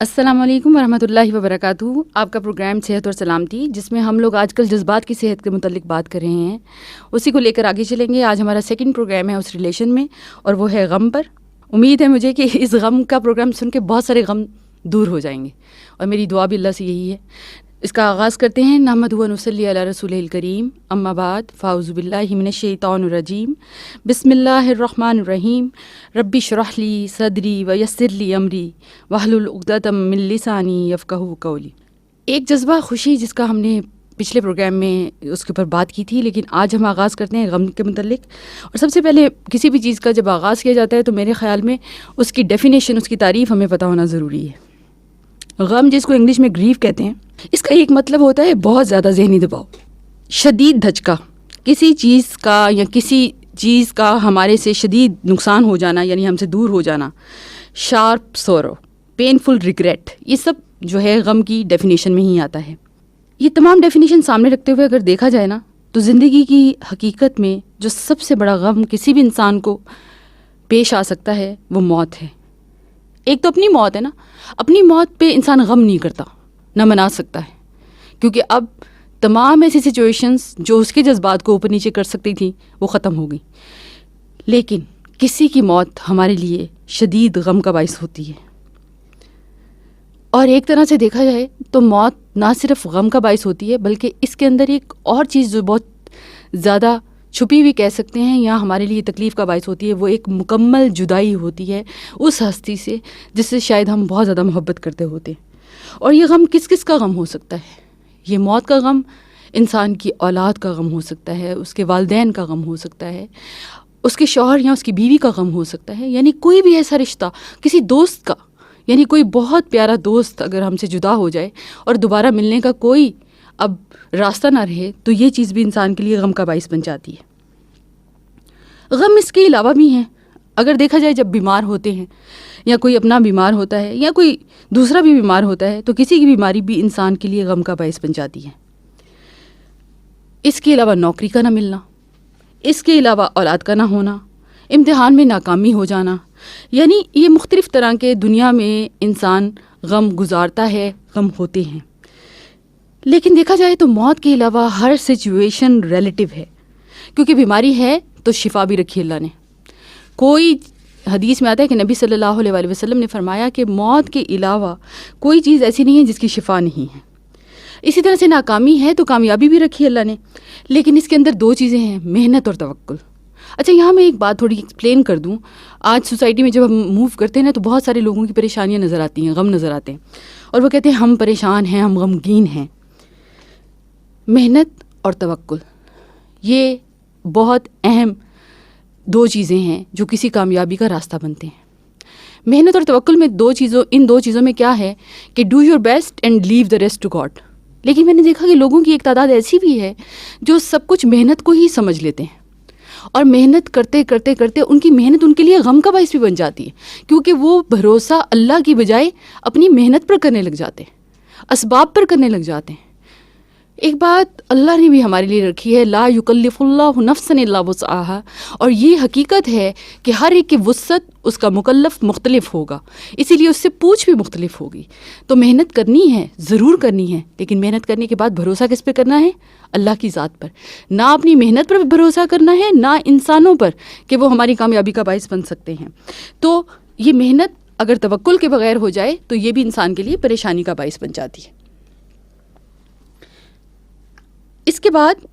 السلام علیکم ورحمۃ اللہ وبرکاتہ. آپ کا پروگرام صحت اور سلامتی، جس میں ہم لوگ آج کل جذبات کی صحت کے متعلق بات کر رہے ہیں، اسی کو لے کر آگے چلیں گے. آج ہمارا سیکنڈ پروگرام ہے اس ریلیشن میں، اور وہ ہے غم پر. امید ہے مجھے کہ اس غم کا پروگرام سن کے بہت سارے غم دور ہو جائیں گے، اور میری دعا بھی اللہ سے یہی ہے. اس کا آغاز کرتے ہیں. نحمدہ و نصلی علی رسول الکریم، اما بعد، فاعوذ باللہ من الشیطان الرجیم، بسم اللہ الرحمن الرحیم. ربی اشرح لی صدری ویسر لی امری واحلل عقدۃ من لسانی یفقہوا قولی. ایک جذبہ خوشی جس کا ہم نے پچھلے پروگرام میں اس کے اوپر بات کی تھی، لیکن آج ہم آغاز کرتے ہیں غم کے متعلق. اور سب سے پہلے کسی بھی چیز کا جب آغاز کیا جاتا ہے تو میرے خیال میں اس کی ڈیفینیشن، اس کی تعریف ہمیں پتہ ہونا ضروری ہے. غم، جس کو انگلش میں گریف کہتے ہیں، اس کا ایک مطلب ہوتا ہے بہت زیادہ ذہنی دباؤ، شدید دھچکا، کسی چیز کا یا کسی چیز کا ہمارے سے شدید نقصان ہو جانا، یعنی ہم سے دور ہو جانا. شارپ سورو، پینفل ریگریٹ، یہ سب جو ہے غم کی ڈیفینیشن میں ہی آتا ہے. یہ تمام ڈیفینیشن سامنے رکھتے ہوئے اگر دیکھا جائے نا، تو زندگی کی حقیقت میں جو سب سے بڑا غم کسی بھی انسان کو پیش آ سکتا ہے وہ موت ہے. ایک تو اپنی موت ہے نا، اپنی موت پہ انسان غم نہیں کرتا، نہ منا سکتا ہے، کیونکہ اب تمام ایسی سچویشنز جو اس کے جذبات کو اوپر نیچے کر سکتی تھیں وہ ختم ہو گئی. لیکن کسی کی موت ہمارے لیے شدید غم کا باعث ہوتی ہے. اور ایک طرح سے دیکھا جائے تو موت نہ صرف غم کا باعث ہوتی ہے، بلکہ اس کے اندر ایک اور چیز جو بہت زیادہ چھپی ہوئی کہہ سکتے ہیں یا ہمارے لیے تکلیف کا باعث ہوتی ہے، وہ ایک مکمل جدائی ہوتی ہے اس ہستی سے جس سے شاید ہم بہت زیادہ محبت کرتے ہوتے ہیں. اور یہ غم کس کس کا غم ہو سکتا ہے؟ یہ موت کا غم انسان کی اولاد کا غم ہو سکتا ہے، اس کے والدین کا غم ہو سکتا ہے، اس کے شوہر یا اس کی بیوی کا غم ہو سکتا ہے، یعنی کوئی بھی ایسا رشتہ، کسی دوست کا، یعنی کوئی بہت پیارا دوست اگر ہم سے جدا ہو جائے اور دوبارہ ملنے کا کوئی اب راستہ نہ رہے، تو یہ چیز بھی انسان کے لیے غم کا باعث بن جاتی ہے. غم اس کے علاوہ بھی ہیں. اگر دیکھا جائے جب بیمار ہوتے ہیں یا کوئی اپنا بیمار ہوتا ہے یا کوئی دوسرا بھی بیمار ہوتا ہے، تو کسی کی بیماری بھی انسان کے لیے غم کا باعث بن جاتی ہے. اس کے علاوہ نوکری کا نہ ملنا، اس کے علاوہ اولاد کا نہ ہونا، امتحان میں ناکامی ہو جانا، یعنی یہ مختلف طرح کے دنیا میں انسان غم گزارتا ہے، غم ہوتے ہیں. لیکن دیکھا جائے تو موت کے علاوہ ہر سچویشن ریلیٹیو ہے، کیونکہ بیماری ہے تو شفا بھی رکھی اللہ نے. کوئی حدیث میں آتا ہے کہ نبی صلی اللہ علیہ وآلہ وسلم نے فرمایا کہ موت کے علاوہ کوئی چیز ایسی نہیں ہے جس کی شفا نہیں ہے. اسی طرح سے ناکامی ہے تو کامیابی بھی رکھی اللہ نے، لیکن اس کے اندر دو چیزیں ہیں، محنت اور توکل. اچھا، یہاں میں ایک بات تھوڑی ایکسپلین کر دوں. آج سوسائٹی میں جب ہم موو کرتے ہیں نا، تو بہت سارے لوگوں کی پریشانیاں نظر آتی ہیں، غم نظر آتے ہیں، اور وہ کہتے ہیں ہم پریشان ہیں، ہم غمگین ہیں. محنت اور توکل، یہ بہت اہم دو چیزیں ہیں جو کسی کامیابی کا راستہ بنتے ہیں. محنت اور توکل میں ان دو چیزوں میں کیا ہے کہ do your best and leave the rest to God. لیکن میں نے دیکھا کہ لوگوں کی ایک تعداد ایسی بھی ہے جو سب کچھ محنت کو ہی سمجھ لیتے ہیں، اور محنت کرتے کرتے کرتے ان کی محنت ان کے لیے غم کا باعث بھی بن جاتی ہے، کیونکہ وہ بھروسہ اللہ کی بجائے اپنی محنت پر کرنے لگ جاتے ہیں، اسباب پر کرنے لگ جاتے ہیں. ایک بات اللہ نے بھی ہمارے لیے رکھی ہے، لا یکلف اللہ نفسا الا وسعہا، اور یہ حقیقت ہے کہ ہر ایک کی وسعت اس کا مکلف مختلف ہوگا، اسی لیے اس سے پوچھ بھی مختلف ہوگی. تو محنت کرنی ہے، ضرور کرنی ہے، لیکن محنت کرنے کے بعد بھروسہ کس پہ کرنا ہے؟ اللہ کی ذات پر. نہ اپنی محنت پر بھروسہ کرنا ہے، نہ انسانوں پر کہ وہ ہماری کامیابی کا باعث بن سکتے ہیں. تو یہ محنت اگر توکل کے بغیر ہو جائے تو یہ بھی انسان کے لیے پریشانی کا باعث بن جاتی ہے. اس کے بعد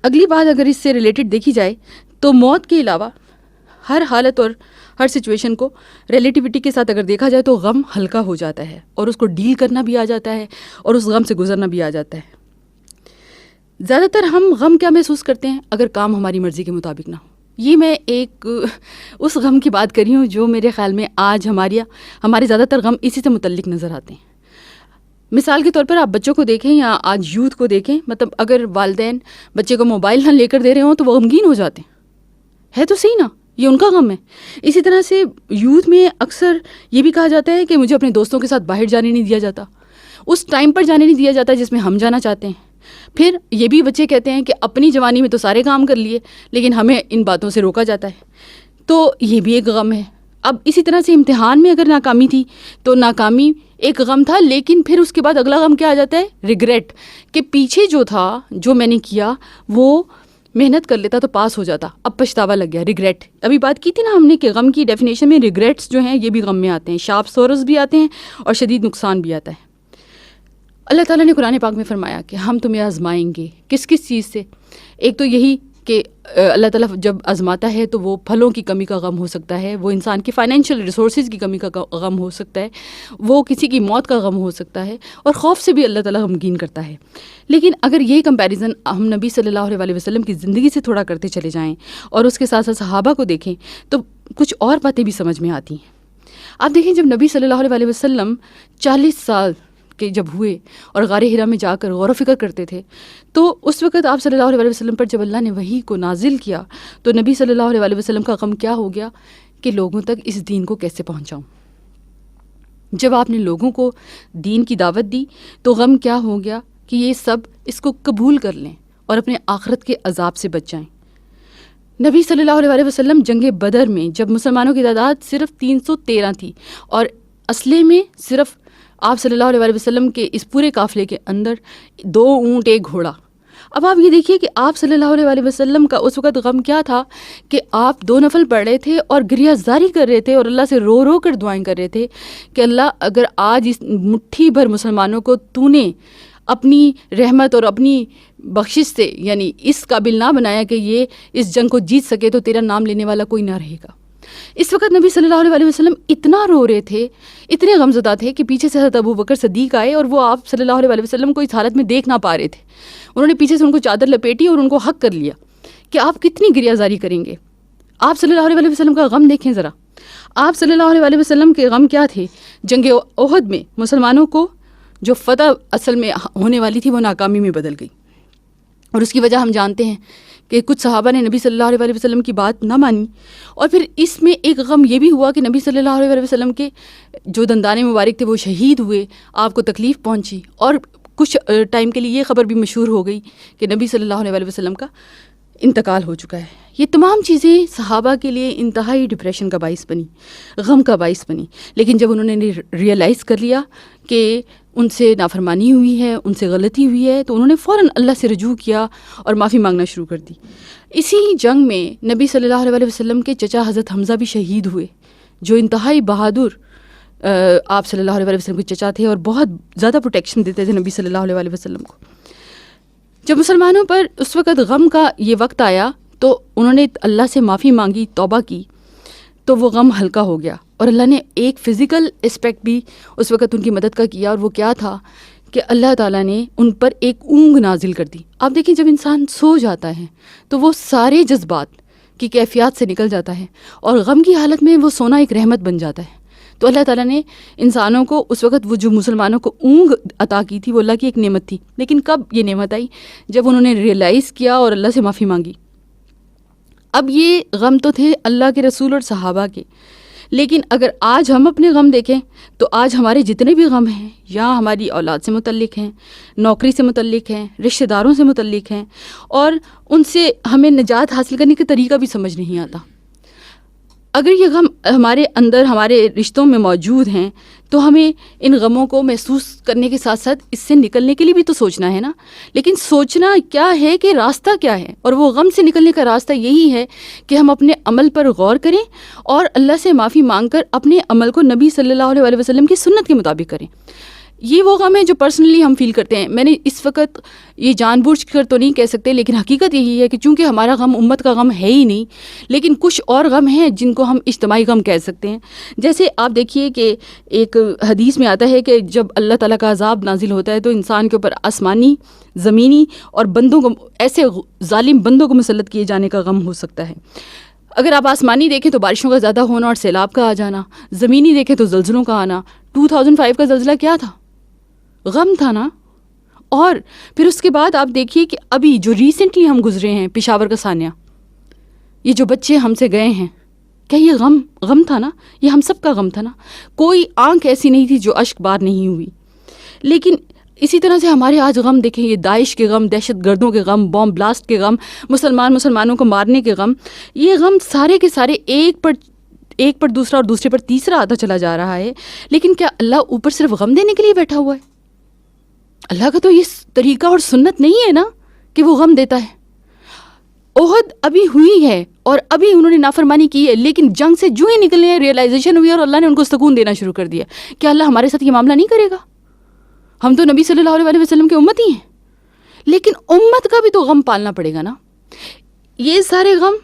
اگلی بات اگر اس سے ریلیٹڈ دیکھی جائے تو موت کے علاوہ ہر حالت اور ہر سچویشن کو ریلیٹیوٹی کے ساتھ اگر دیکھا جائے تو غم ہلکا ہو جاتا ہے، اور اس کو ڈیل کرنا بھی آ جاتا ہے، اور اس غم سے گزرنا بھی آ جاتا ہے. زیادہ تر ہم غم کیا محسوس کرتے ہیں؟ اگر کام ہماری مرضی کے مطابق نہ ہو. یہ میں ایک اس غم کی بات کر رہی ہوں جو میرے خیال میں آج ہمارے زیادہ تر غم اسی سے متعلق نظر آتے ہیں. مثال کے طور پر آپ بچوں کو دیکھیں یا آج یوتھ کو دیکھیں، مطلب اگر والدین بچے کو موبائل نہ لے کر دے رہے ہوں تو وہ غمگین ہو جاتے ہیں. ہے تو صحیح نا، یہ ان کا غم ہے. اسی طرح سے یوتھ میں اکثر یہ بھی کہا جاتا ہے کہ مجھے اپنے دوستوں کے ساتھ باہر جانے نہیں دیا جاتا، اس ٹائم پر جانے نہیں دیا جاتا جس میں ہم جانا چاہتے ہیں. پھر یہ بھی بچے کہتے ہیں کہ اپنی جوانی میں تو سارے کام کر لیے، لیکن ہمیں ان باتوں سے روکا جاتا ہے. تو یہ بھی ایک غم ہے. اب اسی طرح سے امتحان میں اگر ناکامی تھی تو ناکامی ایک غم تھا، لیکن پھر اس کے بعد اگلا غم کیا آ جاتا ہے؟ ریگریٹ، کہ پیچھے جو تھا، جو میں نے کیا وہ محنت کر لیتا تو پاس ہو جاتا، اب پچھتاوا لگ گیا، ریگریٹ۔ ابھی بات کی تھی نا ہم نے کہ غم کی ڈیفینیشن میں ریگریٹس جو ہیں یہ بھی غم میں آتے ہیں، شارپ سورس بھی آتے ہیں اور شدید نقصان بھی آتا ہے۔ اللہ تعالیٰ نے قرآن پاک میں فرمایا کہ ہم تمہیں آزمائیں گے، کس کس چیز سے؟ ایک تو یہی کہ اللہ تعالیٰ جب آزماتا ہے تو وہ پھلوں کی کمی کا غم ہو سکتا ہے، وہ انسان کی فائنینشیل ریسورسز کی کمی کا غم ہو سکتا ہے، وہ کسی کی موت کا غم ہو سکتا ہے، اور خوف سے بھی اللہ تعالیٰ غمگین کرتا ہے۔ لیکن اگر یہ کمپیریزن ہم نبی صلی اللہ علیہ وسلم کی زندگی سے تھوڑا کرتے چلے جائیں اور اس کے ساتھ ساتھ صحابہ کو دیکھیں تو کچھ اور باتیں بھی سمجھ میں آتی ہیں۔ آپ دیکھیں جب نبی صلی اللہ علیہ وسلم 40 سال کے جب ہوئے اور غار حرا میں جا کر غور و فکر کرتے تھے، تو اس وقت آپ صلی اللہ علیہ وسلم پر جب اللہ نے وحی کو نازل کیا تو نبی صلی اللہ علیہ وسلم کا غم کیا ہو گیا کہ لوگوں تک اس دین کو کیسے پہنچاؤں۔ جب آپ نے لوگوں کو دین کی دعوت دی تو غم کیا ہو گیا کہ یہ سب اس کو قبول کر لیں اور اپنے آخرت کے عذاب سے بچ جائیں۔ نبی صلی اللہ علیہ وسلم جنگ بدر میں جب مسلمانوں کی تعداد صرف 313 تھی اور اسلحے میں صرف آپ صلی اللہ علیہ وسلم کے اس پورے قافلے کے اندر 2 اونٹ 1 گھوڑا۔ اب آپ یہ دیکھیے کہ آپ صلی اللہ علیہ وسلم کا اس وقت غم کیا تھا کہ آپ 2 نفل پڑھ رہے تھے اور گریہ زاری کر رہے تھے اور اللہ سے رو رو کر دعائیں کر رہے تھے کہ اللہ اگر آج اس مٹھی بھر مسلمانوں کو تو نے اپنی رحمت اور اپنی بخشش سے یعنی اس قابل نہ بنایا کہ یہ اس جنگ کو جیت سکے تو تیرا نام لینے والا کوئی نہ رہے گا۔ اس وقت نبی صلی اللہ علیہ وسلم اتنا رو رہے تھے، اتنے غمزدہ تھے کہ پیچھے سے حضرت ابو بکر صدیق آئے اور وہ آپ صلی اللہ علیہ وسلم کو اس حالت میں دیکھ نہ پا رہے تھے۔ انہوں نے پیچھے سے ان کو چادر لپیٹی اور ان کو حق کر لیا کہ آپ کتنی گریہ زاری کریں گے۔ آپ صلی اللہ علیہ وسلم کا غم دیکھیں ذرا۔ آپ صلی اللہ علیہ وسلم کے غم کیا تھے؟ جنگ احد میں مسلمانوں کو جو فتح اصل میں ہونے والی تھی وہ ناکامی میں بدل گئی، اور اس کی وجہ ہم جانتے ہیں کہ کچھ صحابہ نے نبی صلی اللہ علیہ وسلم کی بات نہ مانی، اور پھر اس میں ایک غم یہ بھی ہوا کہ نبی صلی اللہ علیہ وسلم کے جو دندان مبارک تھے وہ شہید ہوئے، آپ کو تکلیف پہنچی، اور کچھ ٹائم کے لیے یہ خبر بھی مشہور ہو گئی کہ نبی صلی اللہ علیہ وسلم کا انتقال ہو چکا ہے۔ یہ تمام چیزیں صحابہ کے لیے انتہائی ڈپریشن کا باعث بنی، غم کا باعث بنی، لیکن جب انہوں نے ریئلائز کر لیا کہ ان سے نافرمانی ہوئی ہے، ان سے غلطی ہوئی ہے، تو انہوں نے فوراً اللہ سے رجوع کیا اور معافی مانگنا شروع کر دی۔ اسی جنگ میں نبی صلی اللہ علیہ وسلم کے چچا حضرت حمزہ بھی شہید ہوئے، جو انتہائی بہادر آپ صلی اللہ علیہ وسلم کے چچا تھے اور بہت زیادہ پروٹیکشن دیتے تھے نبی صلی اللہ علیہ وسلم کو۔ جب مسلمانوں پر اس وقت غم کا یہ وقت آیا تو انہوں نے اللہ سے معافی مانگی، توبہ کی، تو وہ غم ہلکا ہو گیا، اور اللہ نے ایک فزیکل اسپیکٹ بھی اس وقت ان کی مدد کا کیا، اور وہ کیا تھا کہ اللہ تعالیٰ نے ان پر ایک اونگ نازل کر دی۔ آپ دیکھیں جب انسان سو جاتا ہے تو وہ سارے جذبات کی کیفیات سے نکل جاتا ہے، اور غم کی حالت میں وہ سونا ایک رحمت بن جاتا ہے۔ تو اللہ تعالیٰ نے انسانوں کو اس وقت وہ جو مسلمانوں کو اونگ عطا کی تھی وہ اللہ کی ایک نعمت تھی، لیکن کب یہ نعمت آئی؟ جب انہوں نے ریئلائز کیا اور اللہ سے معافی مانگی۔ اب یہ غم تو تھے اللہ کے رسول اور صحابہ کے، لیکن اگر آج ہم اپنے غم دیکھیں تو آج ہمارے جتنے بھی غم ہیں، یا ہماری اولاد سے متعلق ہیں، نوکری سے متعلق ہیں، رشتہ داروں سے متعلق ہیں، اور ان سے ہمیں نجات حاصل کرنے کا طریقہ بھی سمجھ نہیں آتا۔ اگر یہ غم ہمارے اندر ہمارے رشتوں میں موجود ہیں تو ہمیں ان غموں کو محسوس کرنے کے ساتھ ساتھ اس سے نکلنے کے لیے بھی تو سوچنا ہے نا۔ لیکن سوچنا کیا ہے کہ راستہ کیا ہے، اور وہ غم سے نکلنے کا راستہ یہی ہے کہ ہم اپنے عمل پر غور کریں اور اللہ سے معافی مانگ کر اپنے عمل کو نبی صلی اللہ علیہ وسلم کی سنت کے مطابق کریں۔ یہ وہ غم ہے جو پرسنلی ہم فیل کرتے ہیں۔ میں نے اس وقت یہ جان بوجھ کر تو نہیں کہہ سکتے، لیکن حقیقت یہی ہے کہ چونکہ ہمارا غم امت کا غم ہے ہی نہیں، لیکن کچھ اور غم ہیں جن کو ہم اجتماعی غم کہہ سکتے ہیں۔ جیسے آپ دیکھیے کہ ایک حدیث میں آتا ہے کہ جب اللہ تعالیٰ کا عذاب نازل ہوتا ہے تو انسان کے اوپر آسمانی، زمینی اور بندوں کو، ایسے ظالم بندوں کو مسلط کیے جانے کا غم ہو سکتا ہے۔ اگر آپ آسمانی دیکھیں تو بارشوں کا زیادہ ہونا اور سیلاب کا آ جانا، زمینی دیکھیں تو زلزلوں کا آنا۔ 2005 کا زلزلہ کیا تھا؟ غم تھا نا۔ اور پھر اس کے بعد آپ دیکھیے کہ ابھی جو ریسنٹلی ہم گزرے ہیں، پشاور کا سانیہ، یہ جو بچے ہم سے گئے ہیں، کیا یہ غم تھا نا؟ یہ ہم سب کا غم تھا نا۔ کوئی آنکھ ایسی نہیں تھی جو اشک بار نہیں ہوئی۔ لیکن اسی طرح سے ہمارے آج غم دیکھیں، یہ داعش کے غم، دہشت گردوں کے غم، بام بلاسٹ کے غم، مسلمانوں کو مارنے کے غم، یہ غم سارے کے سارے ایک پر ایک پر دوسرا اور دوسرے پر تیسرا آتا چلا جا رہا ہے، لیکن کیا اللہ اوپر صرف غم دینے کے لیے بیٹھا ہوا ہے؟ اللہ کا تو یہ طریقہ اور سنت نہیں ہے نا کہ وہ غم دیتا ہے۔ احد ابھی ہوئی ہے اور ابھی انہوں نے نافرمانی کی ہے، لیکن جنگ سے جو ہی نکلے ہیں ریئلائزیشن ہوئی اور اللہ نے ان کو سکون دینا شروع کر دیا۔ کیا اللہ ہمارے ساتھ یہ معاملہ نہیں کرے گا؟ ہم تو نبی صلی اللہ علیہ وسلم کے امت ہی ہیں، لیکن امت کا بھی تو غم پالنا پڑے گا نا۔ یہ سارے غم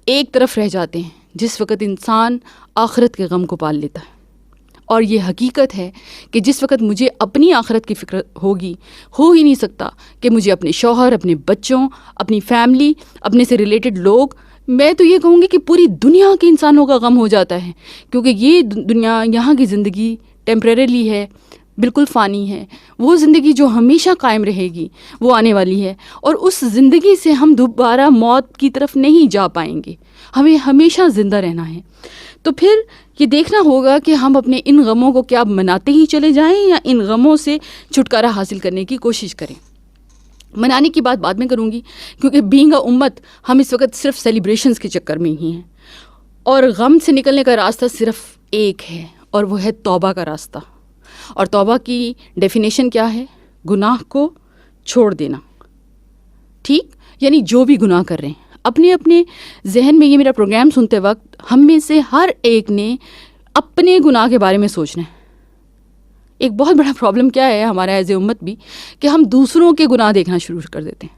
ایک طرف رہ جاتے ہیں جس وقت انسان آخرت کے غم کو پال لیتا ہے، اور یہ حقیقت ہے کہ جس وقت مجھے اپنی آخرت کی فکر ہوگی، ہو ہی نہیں سکتا کہ مجھے اپنے شوہر، اپنے بچوں، اپنی فیملی، اپنے سے ریلیٹڈ لوگ، میں تو یہ کہوں گی کہ پوری دنیا کے انسانوں کا غم ہو جاتا ہے، کیونکہ یہ دنیا، یہاں کی زندگی ٹیمپریریلی ہے، بالکل فانی ہے۔ وہ زندگی جو ہمیشہ قائم رہے گی وہ آنے والی ہے، اور اس زندگی سے ہم دوبارہ موت کی طرف نہیں جا پائیں گے، ہمیں ہمیشہ زندہ رہنا ہے۔ تو پھر یہ دیکھنا ہوگا کہ ہم اپنے ان غموں کو کیا مناتے ہی چلے جائیں یا ان غموں سے چھٹکارا حاصل کرنے کی کوشش کریں۔ منانے کی بات بعد میں کروں گی، کیونکہ بینگ اے امت ہم اس وقت صرف سیلیبریشنز کے چکر میں ہی ہیں، اور غم سے نکلنے کا راستہ صرف ایک ہے، اور وہ ہے توبہ کا راستہ۔ اور توبہ کی ڈیفینیشن کیا ہے؟ گناہ کو چھوڑ دینا، ٹھیک؟ یعنی جو بھی گناہ کر رہے ہیں، اپنے اپنے ذہن میں یہ میرا پروگرام سنتے وقت ہم میں سے ہر ایک نے اپنے گناہ کے بارے میں سوچنا ہے۔ ایک بہت بڑا پرابلم کیا ہے ہمارا ایز اے امت بھی، کہ ہم دوسروں کے گناہ دیکھنا شروع کر دیتے ہیں۔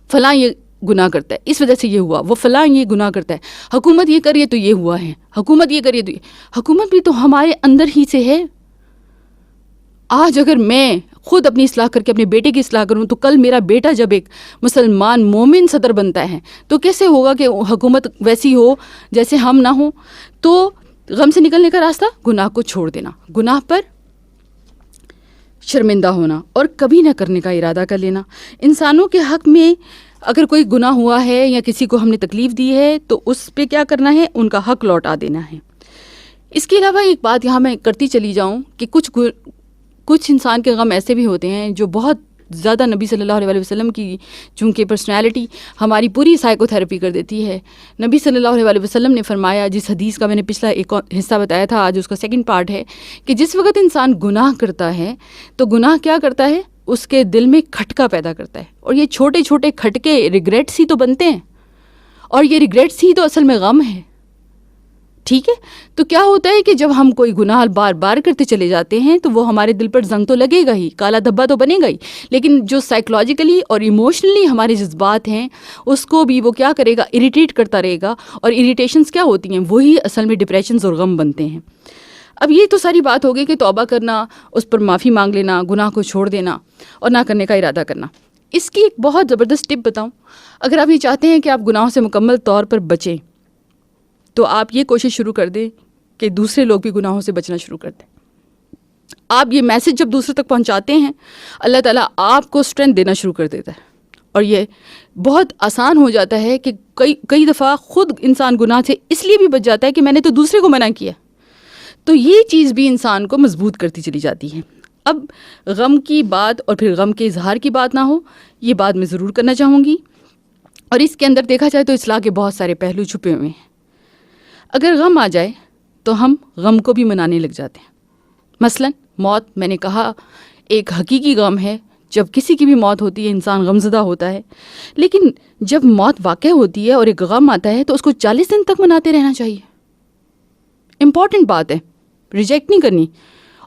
فلاں یہ گناہ کرتا ہے، اس وجہ سے یہ ہوا، وہ فلاں یہ گناہ کرتا ہے، حکومت یہ کریے تو یہ ہوا ہے، حکومت یہ کریے تو یہ۔ حکومت بھی تو ہمارے اندر ہی سے ہے۔ آج اگر میں خود اپنی اصلاح کر کے اپنے بیٹے کی اصلاح کروں تو کل میرا بیٹا جب ایک مسلمان مومن صدر بنتا ہے تو کیسے ہوگا کہ حکومت ویسی ہو جیسے ہم نہ ہوں؟ تو غم سے نکلنے کا راستہ گناہ کو چھوڑ دینا، گناہ پر شرمندہ ہونا اور کبھی نہ کرنے کا ارادہ کر لینا۔ انسانوں کے حق میں اگر کوئی گناہ ہوا ہے یا کسی کو ہم نے تکلیف دی ہے تو اس پہ کیا کرنا ہے؟ ان کا حق لوٹا دینا ہے۔ اس کے علاوہ ایک بات یہاں میں کرتی چلی جاؤں کہ کچھ انسان کے غم ایسے بھی ہوتے ہیں جو بہت زیادہ نبی صلی اللہ علیہ وسلم کی چونکہ پرسنالٹی ہماری پوری سائیکو تھراپی کر دیتی ہے۔ نبی صلی اللہ علیہ وسلم نے فرمایا، جس حدیث کا میں نے پچھلا ایک حصہ بتایا تھا، آج اس کا سیکنڈ پارٹ ہے، کہ جس وقت انسان گناہ کرتا ہے تو گناہ کیا کرتا ہے؟ اس کے دل میں کھٹکا پیدا کرتا ہے، اور یہ چھوٹے چھوٹے کھٹکے ریگریٹس ہی تو بنتے ہیں، اور یہ ریگریٹس ہی تو اصل میں غم ہے، ٹھیک ہے؟ تو کیا ہوتا ہے کہ جب ہم کوئی گناہ بار بار کرتے چلے جاتے ہیں تو وہ ہمارے دل پر زنگ تو لگے گا ہی، کالا دھبا تو بنے گا ہی، لیکن جو سائیکولوجیکلی اور ایموشنلی ہمارے جذبات ہیں اس کو بھی وہ کیا کرے گا؟ اریٹیٹ کرتا رہے گا، اور اریٹیشنز کیا ہوتی ہیں؟ وہی اصل میں ڈپریشنز اور غم بنتے ہیں۔ اب یہ تو ساری بات ہو گئی کہ توبہ کرنا، اس پر معافی مانگ لینا، گناہ کو چھوڑ دینا اور نہ کرنے کا ارادہ کرنا۔ اس کی ایک بہت زبردست ٹپ بتاؤں، اگر آپ یہ چاہتے ہیں کہ آپ گناہوں سے مکمل طور پر بچیں تو آپ یہ کوشش شروع کر دیں کہ دوسرے لوگ بھی گناہوں سے بچنا شروع کر دیں۔ آپ یہ میسج جب دوسرے تک پہنچاتے ہیں، اللہ تعالیٰ آپ کو اسٹرینتھ دینا شروع کر دیتا ہے، اور یہ بہت آسان ہو جاتا ہے کہ کئی دفعہ خود انسان گناہ سے اس لیے بھی بچ جاتا ہے کہ میں نے تو دوسرے کو منع کیا، تو یہ چیز بھی انسان کو مضبوط کرتی چلی جاتی ہے۔ اب غم کی بات اور پھر غم کے اظہار کی بات نہ ہو، یہ بات میں ضرور کرنا چاہوں گی، اور اس کے اندر دیکھا جائے تو اصلاح کے بہت سارے پہلو چھپے ہوئے ہیں۔ اگر غم آ جائے تو ہم غم کو بھی منانے لگ جاتے ہیں۔ مثلا موت، میں نے کہا ایک حقیقی غم ہے، جب کسی کی بھی موت ہوتی ہے انسان غمزدہ ہوتا ہے، لیکن جب موت واقع ہوتی ہے اور ایک غم آتا ہے تو اس کو 40 دن تک مناتے رہنا چاہیے۔ امپورٹنٹ بات ہے، ریجیکٹ نہیں کرنی۔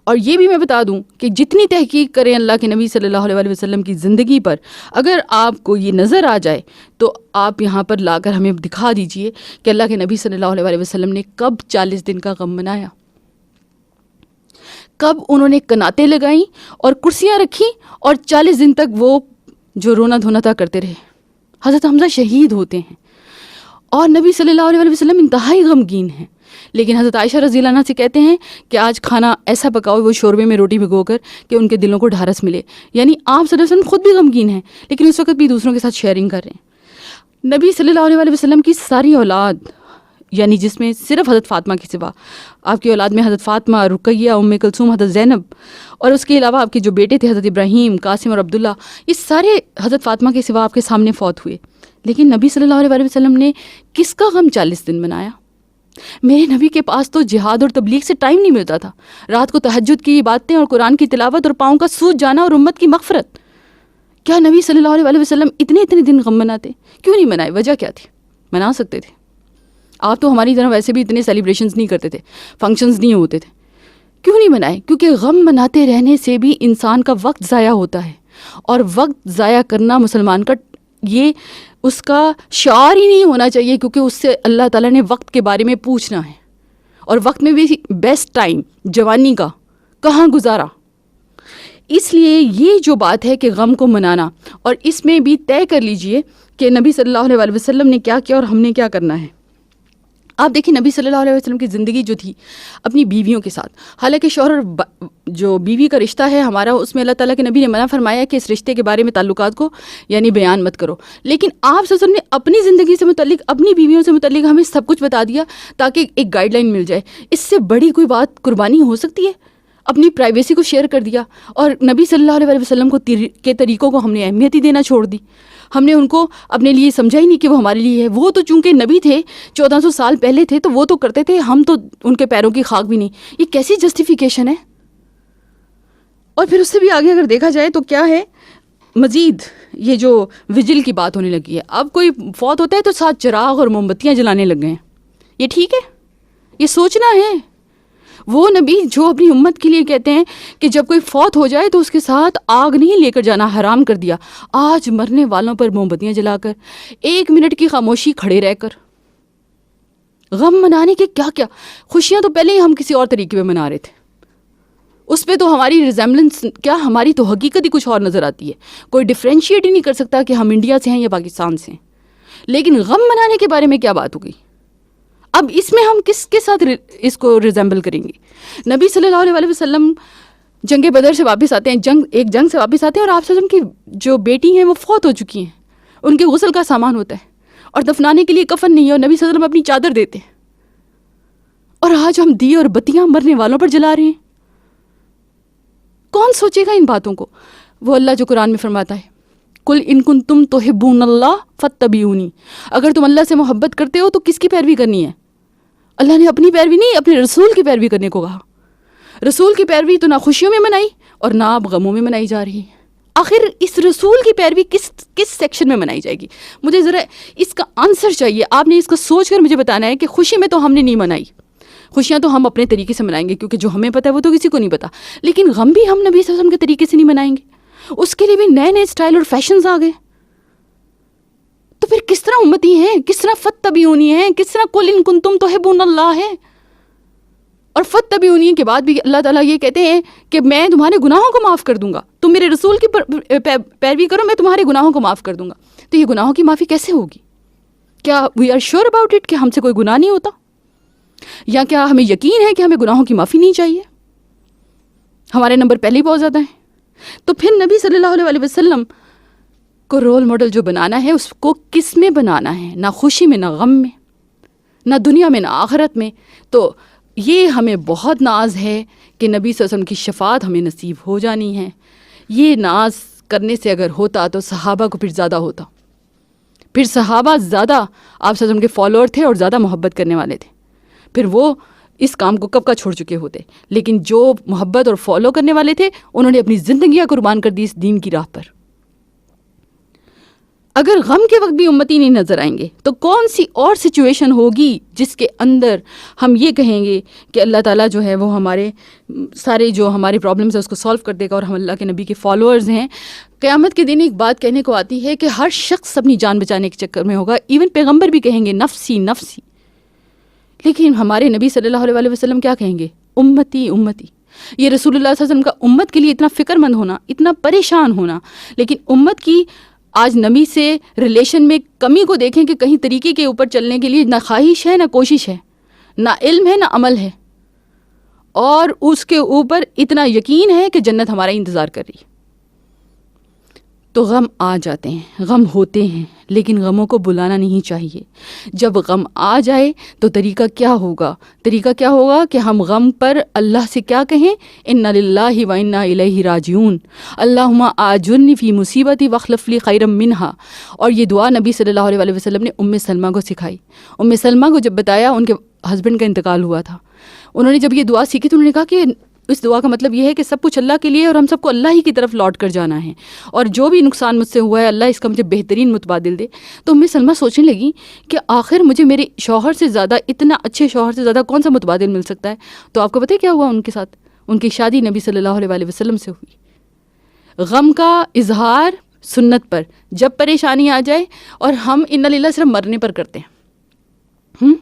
اور یہ بھی میں بتا دوں کہ جتنی تحقیق کریں اللہ کے نبی صلی اللہ علیہ وسلم کی زندگی پر، اگر آپ کو یہ نظر آ جائے تو آپ یہاں پر لا کر ہمیں دکھا دیجئے کہ اللہ کے نبی صلی اللہ علیہ وسلم نے کب 40 دن کا غم منایا، کب انہوں نے کناتیں لگائیں اور کرسیاں رکھیں اور 40 دن تک وہ جو رونا دھونا تھا کرتے رہے۔ حضرت حمزہ شہید ہوتے ہیں اور نبی صلی اللہ علیہ وسلم انتہائی غمگین ہیں، لیکن حضرت عائشہ رضی اللہ عنہ سے کہتے ہیں کہ آج کھانا ایسا پکاؤ، وہ شوربے میں روٹی بھگو کر، کہ ان کے دلوں کو ڈھارس ملے۔ یعنی آپ صلی اللہ علیہ وسلم خود بھی غمگین ہیں، لیکن اس وقت بھی دوسروں کے ساتھ شیئرنگ کر رہے ہیں۔ نبی صلی اللہ علیہ وسلم کی ساری اولاد، یعنی جس میں صرف حضرت فاطمہ کے سوا، آپ کی اولاد میں حضرت فاطمہ، رقیہ، ام کلثوم، حضرت زینب، اور اس کے علاوہ آپ کے جو بیٹے تھے حضرت ابراہیم، قاسم اور عبداللہ، یہ سارے حضرت فاطمہ کے سوا آپ کے سامنے فوت ہوئے، لیکن نبی صلی اللہ علیہ وسلم نے کس کا غم 40 دن منایا؟ میرے نبی کے پاس تو جہاد اور تبلیغ سے ٹائم نہیں ملتا تھا. رات کو تہجد کی باتیں اور قرآن کی تلاوت اور پاؤں کا سوج جانا اور امت کی مغفرت. کیا نبی صلی اللہ علیہ وسلم اتنے دن غم مناتے؟ کیوں نہیں منائے؟ وجہ کیا تھی؟ منا سکتے تھے. آپ تو ہماری طرح ویسے بھی اتنے سیلیبریشنز نہیں کرتے تھے، فنکشنز نہیں ہوتے تھے. کیوں نہیں منائے؟ کیونکہ غم مناتے رہنے سے بھی انسان کا وقت ضائع ہوتا ہے، اور وقت ضائع کرنا مسلمان کا یہ اس کا شعار ہی نہیں ہونا چاہیے، کیونکہ اس سے اللہ تعالیٰ نے وقت کے بارے میں پوچھنا ہے. اور وقت میں بھی بیسٹ ٹائم جوانی کا کہاں گزارا. اس لیے یہ جو بات ہے کہ غم کو منانا، اور اس میں بھی طے کر لیجئے کہ نبی صلی اللہ علیہ وسلم نے کیا کیا اور ہم نے کیا کرنا ہے. آپ دیکھیں نبی صلی اللہ علیہ وسلم کی زندگی جو تھی اپنی بیویوں کے ساتھ، حالانکہ شوہر اور جو بیوی کا رشتہ ہے ہمارا، اس میں اللہ تعالیٰ کے نبی نے منع فرمایا کہ اس رشتے کے بارے میں تعلقات کو یعنی بیان مت کرو. لیکن آپ صلی اللہ علیہ وسلم نے اپنی زندگی سے متعلق، اپنی بیویوں سے متعلق ہمیں سب کچھ بتا دیا تاکہ ایک گائیڈ لائن مل جائے. اس سے بڑی کوئی بات قربانی ہو سکتی ہے؟ اپنی پرائیویسی کو شیئر کر دیا، اور نبی صلی اللہ علیہ وسلم کو کے طریقوں کو ہم نے اہمیت ہی دینا چھوڑ دی. ہم نے ان کو اپنے لیے سمجھا ہی نہیں کہ وہ ہمارے لیے ہے. وہ تو چونکہ نبی تھے، 1400 سال پہلے تھے، تو وہ تو کرتے تھے، ہم تو ان کے پیروں کی خاک بھی نہیں. یہ کیسی جسٹیفیکیشن ہے؟ اور پھر اس سے بھی آگے اگر دیکھا جائے تو کیا ہے، مزید یہ جو وجل کی بات ہونے لگی ہے. اب کوئی فوت ہوتا ہے تو ساتھ چراغ اور موم بتیاں جلانے لگ گئے ہیں. یہ ٹھیک ہے؟ یہ سوچنا ہے. وہ نبی جو اپنی امت کے لیے کہتے ہیں کہ جب کوئی فوت ہو جائے تو اس کے ساتھ آگ نہیں لے کر جانا، حرام کر دیا. آج مرنے والوں پر موم بتیاں جلا کر، 1 منٹ کی خاموشی کھڑے رہ کر، غم منانے کے کیا کیا خوشیاں تو پہلے ہی ہم کسی اور طریقے میں منا رہے تھے. اس پہ تو ہماری ریزیمبلنس کیا، ہماری تو حقیقت ہی کچھ اور نظر آتی ہے. کوئی ڈفرینشیٹ ہی نہیں کر سکتا کہ ہم انڈیا سے ہیں یا پاکستان سے ہیں. لیکن غم منانے کے بارے میں کیا بات ہو گئی؟ اب اس میں ہم کس کے ساتھ اس کو ریزیمبل کریں گے؟ نبی صلی اللہ علیہ وسلم جنگ بدر سے واپس آتے ہیں، ایک جنگ سے واپس آتے ہیں، اور آپ صلی اللہ علیہ وسلم کی جو بیٹی ہیں وہ فوت ہو چکی ہیں. ان کے غسل کا سامان ہوتا ہے اور دفنانے کے لیے کفن نہیں ہے، اور نبی صلی اللہ علیہ وسلم اپنی چادر دیتے ہیں. اور آج ہم دیے اور بتیاں مرنے والوں پر جلا رہے ہیں. کون سوچے گا ان باتوں کو؟ وہ اللہ جو قرآن میں فرماتا ہے، قل ان کنتم تحبون اللہ فاتبعونی، اگر تم اللہ سے محبت کرتے ہو تو کس کی پیروی کرنی ہے؟ اللہ نے اپنی پیروی نہیں، اپنے رسول کی پیروی کرنے کو کہا. رسول کی پیروی تو نہ خوشیوں میں منائی اور نہ اب غموں میں منائی جا رہی ہے. آخر اس رسول کی پیروی کس سیکشن میں منائی جائے گی؟ مجھے ذرا اس کا آنسر چاہیے. آپ نے اس کو سوچ کر مجھے بتانا ہے کہ خوشی میں تو ہم نے نہیں منائی، خوشیاں تو ہم اپنے طریقے سے منائیں گے کیونکہ جو ہمیں پتہ ہے وہ تو کسی کو نہیں پتا. لیکن غم بھی ہم نبی صلی اللہ علیہ وسلم کے طریقے سے نہیں منائیں گے. اس کے لیے بھی نئے نئے سٹائل اور فیشنز آ گئے. تو پھر کس طرح امتی ہیں، کس طرح فتبعونی ہیں، کس طرح قل ان کنتم تحبون اللہ ہے؟ اور فتبعونی کے بعد بھی اللہ تعالیٰ یہ کہتے ہیں کہ میں تمہارے گناہوں کو معاف کر دوں گا، تم میرے رسول کی پیروی کرو، میں تمہارے گناہوں کو معاف کر دوں گا. تو یہ گناہوں کی معافی کیسے ہوگی؟ کیا we are sure about it کہ ہم سے کوئی گناہ نہیں ہوتا؟ یا کیا ہمیں یقین ہے کہ ہمیں گناہوں کی معافی نہیں چاہیے؟ ہمارے نمبر پہلے ہی بہت زیادہ ہیں. تو پھر نبی صلی اللہ علیہ وسلم کو رول ماڈل جو بنانا ہے، اس کو کس میں بنانا ہے؟ نہ خوشی میں، نہ غم میں، نہ دنیا میں، نہ آخرت میں. تو یہ ہمیں بہت ناز ہے کہ نبی صلی اللہ علیہ وسلم کی شفاعت ہمیں نصیب ہو جانی ہے. یہ ناز کرنے سے اگر ہوتا تو صحابہ کو پھر زیادہ ہوتا. پھر صحابہ زیادہ آپ صلی اللہ علیہ وسلم کے فالوور تھے اور زیادہ محبت کرنے والے تھے. پھر وہ اس کام کو کب کا چھوڑ چکے ہوتے. لیکن جو محبت اور فالو کرنے والے تھے انہوں نے اپنی زندگیاں قربان کر دی اس دین کی راہ پر. اگر غم کے وقت بھی امتی نہیں نظر آئیں گے تو کون سی اور سچویشن ہوگی جس کے اندر ہم یہ کہیں گے کہ اللہ تعالیٰ جو ہے وہ ہمارے سارے جو ہمارے پرابلمس ہیں اس کو سالو کر دے گا اور ہم اللہ کے نبی کے فالوورز ہیں. قیامت کے دن ایک بات کہنے کو آتی ہے کہ ہر شخص اپنی جان بچانے کے چکر میں ہوگا. ایون پیغمبر بھی کہیں گے نفسی نفسی. لیکن ہمارے نبی صلی اللہ علیہ وسلم کیا کہیں گے؟ امتی امتی. یہ رسول اللہ صلی اللہ علیہ وسلم کا امت کے لیے اتنا فکر مند ہونا، اتنا پریشان ہونا. لیکن امت کی آج نبی سے ریلیشن میں کمی کو دیکھیں کہ کہیں طریقے کے اوپر چلنے کے لیے نہ خواہش ہے، نہ کوشش ہے، نہ علم ہے، نہ عمل ہے، اور اس کے اوپر اتنا یقین ہے کہ جنت ہمارا انتظار کر رہی ہے. تو غم آ جاتے ہیں، غم ہوتے ہیں، لیکن غموں کو بلانا نہیں چاہیے. جب غم آ جائے تو طریقہ کیا ہوگا؟ طریقہ کیا ہوگا کہ ہم غم پر اللہ سے کیا کہیں؟ انا للہ و انا الیہ راجعون، اللہم آجرنی فی مصیبتی واخلف لی خیرا منہا. اور یہ دعا نبی صلی اللہ علیہ وسلم نے ام سلمہ کو سکھائی. ام سلمہ کو جب بتایا ان کے ہسبینڈ کا انتقال ہوا تھا. انہوں نے جب یہ دعا سیکھی تو انہوں نے کہا کہ اس دعا کا مطلب یہ ہے کہ سب کچھ اللہ کے لیے اور ہم سب کو اللہ ہی کی طرف لوٹ کر جانا ہے, اور جو بھی نقصان مجھ سے ہوا ہے اللہ اس کا مجھے بہترین متبادل دے. تو ام سلمہ سوچنے لگی کہ آخر مجھے میرے شوہر سے زیادہ, اتنا اچھے شوہر سے زیادہ کون سا متبادل مل سکتا ہے. تو آپ کو پتہ ہے کیا ہوا ان کے ساتھ؟ ان کی شادی نبی صلی اللہ علیہ وآلہ وسلم سے ہوئی. غم کا اظہار سنت پر, جب پریشانی آ جائے, اور ہم انا للہ صرف مرنے پر کرتے ہیں.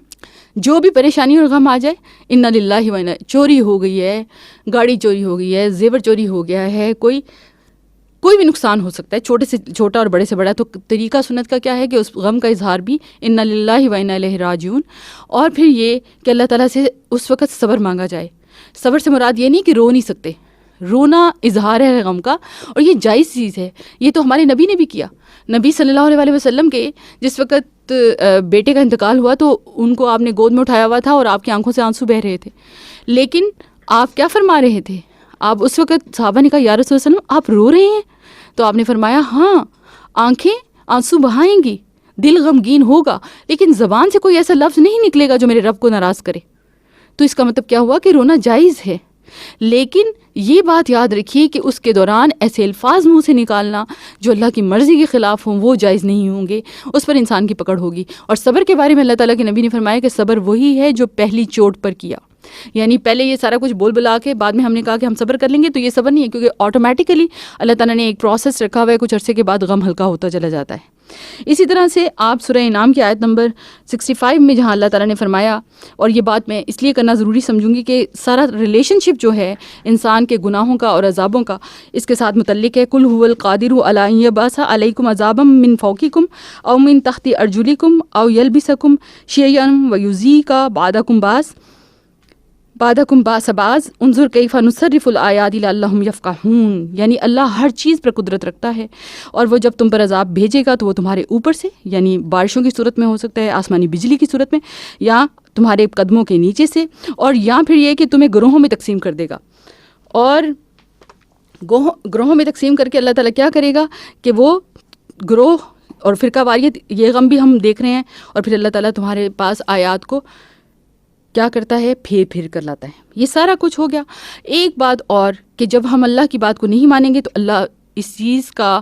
جو بھی پریشانی اور غم آ جائے انا للہ و انا, چوری ہو گئی ہے, گاڑی چوری ہو گئی ہے, زیور چوری ہو گیا ہے, کوئی بھی نقصان ہو سکتا ہے, چھوٹے سے چھوٹا اور بڑے سے بڑا. تو طریقہ سنت کا کیا ہے کہ اس غم کا اظہار بھی انا للہ و انا الیہ راجعون. اور پھر یہ کہ اللہ تعالیٰ سے اس وقت صبر مانگا جائے. صبر سے مراد یہ نہیں کہ رو نہیں سکتے, رونا اظہار ہے غم کا, اور یہ جائز چیز ہے. یہ تو ہمارے نبی نے بھی کیا. نبی صلی اللہ علیہ وآلہ وسلم کے جس وقت بیٹے کا انتقال ہوا تو ان کو آپ نے گود میں اٹھایا ہوا تھا اور آپ کی آنکھوں سے آنسو بہہ رہے تھے, لیکن آپ کیا فرما رہے تھے؟ آپ اس وقت صحابہ نے کہا یا رسول اللہ علیہ وسلم آپ رو رہے ہیں؟ تو آپ نے فرمایا ہاں, آنکھیں آنسو بہائیں گی, دل غمگین ہوگا, لیکن زبان سے کوئی ایسا لفظ نہیں نکلے گا جو میرے رب کو ناراض کرے. تو اس کا مطلب کیا ہوا کہ رونا جائز ہے, لیکن یہ بات یاد رکھیے کہ اس کے دوران ایسے الفاظ منہ سے نکالنا جو اللہ کی مرضی کے خلاف ہوں وہ جائز نہیں ہوں گے, اس پر انسان کی پکڑ ہوگی. اور صبر کے بارے میں اللہ تعالیٰ کے نبی نے فرمایا کہ صبر وہی ہے جو پہلی چوٹ پر کیا. یعنی پہلے یہ سارا کچھ بول بلا کے بعد میں ہم نے کہا کہ ہم صبر کر لیں گے, تو یہ صبر نہیں ہے, کیونکہ آٹومیٹیکلی اللہ تعالیٰ نے ایک پروسیس رکھا ہوا ہے, کچھ عرصے کے بعد غم ہلکا ہوتا چلا جاتا ہے. اسی طرح سے آپ سورہ انعام کی آیت نمبر 65 میں جہاں اللہ تعالیٰ نے فرمایا, اور یہ بات میں اس لیے کرنا ضروری سمجھوں گی کہ سارا ریلیشن شپ جو ہے انسان کے گناہوں کا اور عذابوں کا اس کے ساتھ متعلق ہے. قل هو القادر علی ان یبعث علیکم عذابا من فوقکم او من تحت ارجلکم او یلبسکم شیئا ویذیق بعدکم باس بعض انظر کیف نصرف الآیات لعلہم یفقہون. یعنی اللہ ہر چیز پر قدرت رکھتا ہے, اور وہ جب تم پر عذاب بھیجے گا تو وہ تمہارے اوپر سے, یعنی بارشوں کی صورت میں ہو سکتا ہے, آسمانی بجلی کی صورت میں, یا تمہارے قدموں کے نیچے سے, اور یا پھر یہ کہ تمہیں گروہوں میں تقسیم کر دے گا. اور گروہوں میں تقسیم کر کے اللہ تعالیٰ کیا کرے گا کہ وہ گروہ اور فرقہ واریت, یہ غم بھی ہم دیکھ رہے ہیں, اور پھر اللہ تعالیٰ تمہارے پاس آیات کو کیا کرتا ہے, پھیر کر لاتا ہے. یہ سارا کچھ ہو گیا. ایک بات اور کہ جب ہم اللہ کی بات کو نہیں مانیں گے تو اللہ اس چیز کا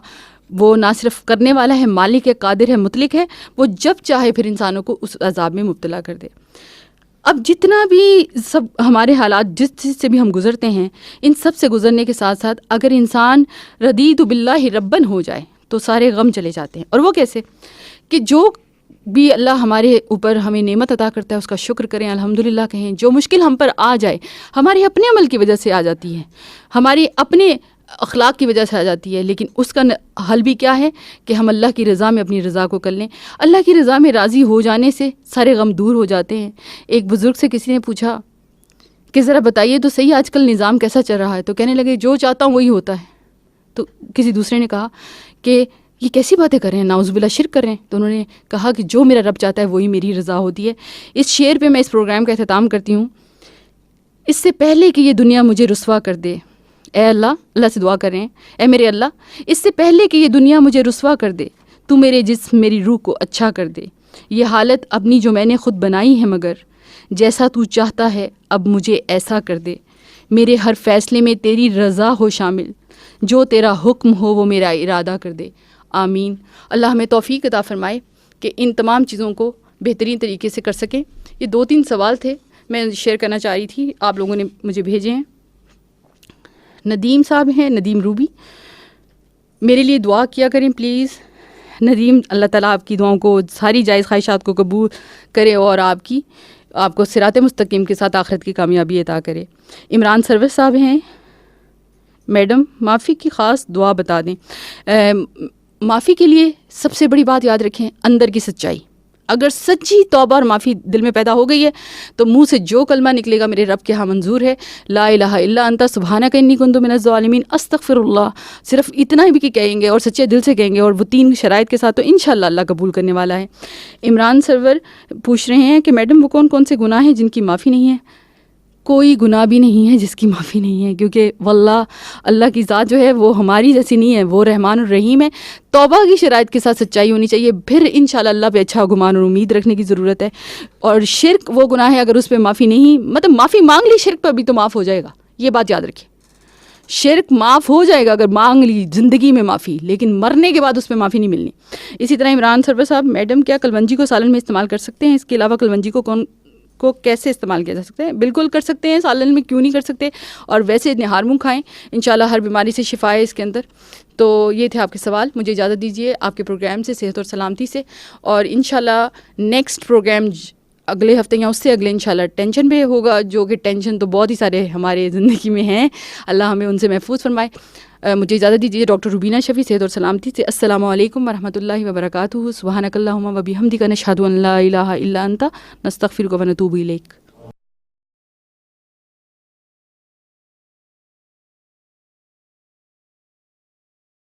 وہ نہ صرف کرنے والا ہے, مالک ہے, قادر ہے, مطلق ہے, وہ جب چاہے پھر انسانوں کو اس عذاب میں مبتلا کر دے. اب جتنا بھی سب ہمارے حالات جس چیز سے بھی ہم گزرتے ہیں, ان سب سے گزرنے کے ساتھ ساتھ اگر انسان رضیت باللہ ربن ہو جائے تو سارے غم چلے جاتے ہیں. اور وہ کیسے کہ جو بھی اللہ ہمارے اوپر ہمیں نعمت عطا کرتا ہے اس کا شکر کریں, الحمدللہ کہیں. جو مشکل ہم پر آ جائے ہمارے اپنے عمل کی وجہ سے آ جاتی ہے, ہمارے اپنے اخلاق کی وجہ سے آ جاتی ہے, لیکن اس کا حل بھی کیا ہے کہ ہم اللہ کی رضا میں اپنی رضا کو کر لیں. اللہ کی رضا میں راضی ہو جانے سے سارے غم دور ہو جاتے ہیں. ایک بزرگ سے کسی نے پوچھا کہ ذرا بتائیے تو صحیح آج کل نظام کیسا چل رہا ہے, تو کہنے لگے جو چاہتا ہوں وہی ہوتا ہے. تو کسی دوسرے نے کہا کہ یہ کیسی باتیں کر رہے ہیں, نعوذ باللہ شرک کر رہے ہیں. تو انہوں نے کہا کہ جو میرا رب چاہتا ہے وہی میری رضا ہوتی ہے. اس شعر پہ میں اس پروگرام کا اختتام کرتی ہوں. اس سے پہلے کہ یہ دنیا مجھے رسوا کر دے, اے اللہ سے دعا کریں, اے میرے اللہ اس سے پہلے کہ یہ دنیا مجھے رسوا کر دے تو میرے جسم میری روح کو اچھا کر دے. یہ حالت اپنی جو میں نے خود بنائی ہے, مگر جیسا تو چاہتا ہے اب مجھے ایسا کر دے. میرے ہر فیصلے میں تیری رضا ہو شامل, جو تیرا حکم ہو وہ میرا ارادہ کر دے. آمین. اللہ ہمیں توفیق عطا فرمائے کہ ان تمام چیزوں کو بہترین طریقے سے کر سکیں. یہ 2-3 سوال تھے میں شیئر کرنا چاہ رہی تھی, آپ لوگوں نے مجھے بھیجے ہیں. ندیم صاحب ہیں, ندیم روبی, میرے لیے دعا کیا کریں پلیز. ندیم, اللہ تعالیٰ آپ کی دعاؤں کو, ساری جائز خواہشات کو قبول کرے اور آپ کو صراط مستقیم کے ساتھ آخرت کی کامیابی عطا کرے. عمران سرور صاحب ہیں, میڈم معافی کی خاص دعا بتا دیں. معافی کے لیے سب سے بڑی بات یاد رکھیں, اندر کی سچائی. اگر سچی توبہ اور معافی دل میں پیدا ہو گئی ہے تو منہ سے جو کلمہ نکلے گا میرے رب کے ہاں منظور ہے, لا الہ الا انت سبحانک انی کنت من الظالمین استغفر اللہ. صرف اتنا بھی کہ کہیں گے اور سچے دل سے کہیں گے اور وہ 3 شرائط کے ساتھ, تو انشاءاللہ اللہ قبول کرنے والا ہے. عمران سرور پوچھ رہے ہیں کہ میڈم وہ کون کون سے گناہ ہیں جن کی معافی نہیں ہے؟ کوئی گناہ بھی نہیں ہے جس کی معافی نہیں ہے، کیونکہ واللہ اللہ کی ذات جو ہے وہ ہماری جیسی نہیں ہے، وہ رحمان الرحیم ہے. توبہ کی شرائط کے ساتھ سچائی ہونی چاہیے، پھر انشاءاللہ اللہ پہ اچھا گمان اور امید رکھنے کی ضرورت ہے. اور شرک وہ گناہ ہے اگر اس پہ معافی نہیں، مطلب معافی مانگ لی شرک پہ بھی تو معاف ہو جائے گا، یہ بات یاد رکھیے. شرک معاف ہو جائے گا اگر مانگ لی زندگی میں معافی، لیکن مرنے کے بعد اس پہ معافی نہیں ملنی. اسی طرح عمران سرور صاحب، میڈم کیا کلونجی کو سالن میں استعمال کر سکتے ہیں؟ اس کے علاوہ کلونجی کو کیسے استعمال کیا جا سکتا ہے؟ بالکل کر سکتے ہیں، سالن میں کیوں نہیں کر سکتے. اور ویسے نہار منہ کھائیں، انشاءاللہ ہر بیماری سے شفا ہے اس کے اندر. تو یہ تھے آپ کے سوال. مجھے اجازت دیجیے آپ کے پروگرام سے، صحت اور سلامتی سے، اور انشاءاللہ نیکسٹ پروگرام اگلے ہفتے یا اس سے اگلے انشاءاللہ ٹینشن پہ ہوگا، جو کہ ٹینشن تو بہت ہی سارے ہمارے زندگی میں ہیں، اللہ ہمیں ان سے محفوظ فرمائے. مجھے اجازت دیجیے ڈاکٹر روبینہ شفیع، صحت اور سلامتی سے. السلام علیکم ورحمۃ اللہ وبرکاتہ. سبحانک اللہم و بحمدک، نشہد ان لا الہ الا انت، نستغفرک و نتوب الیک.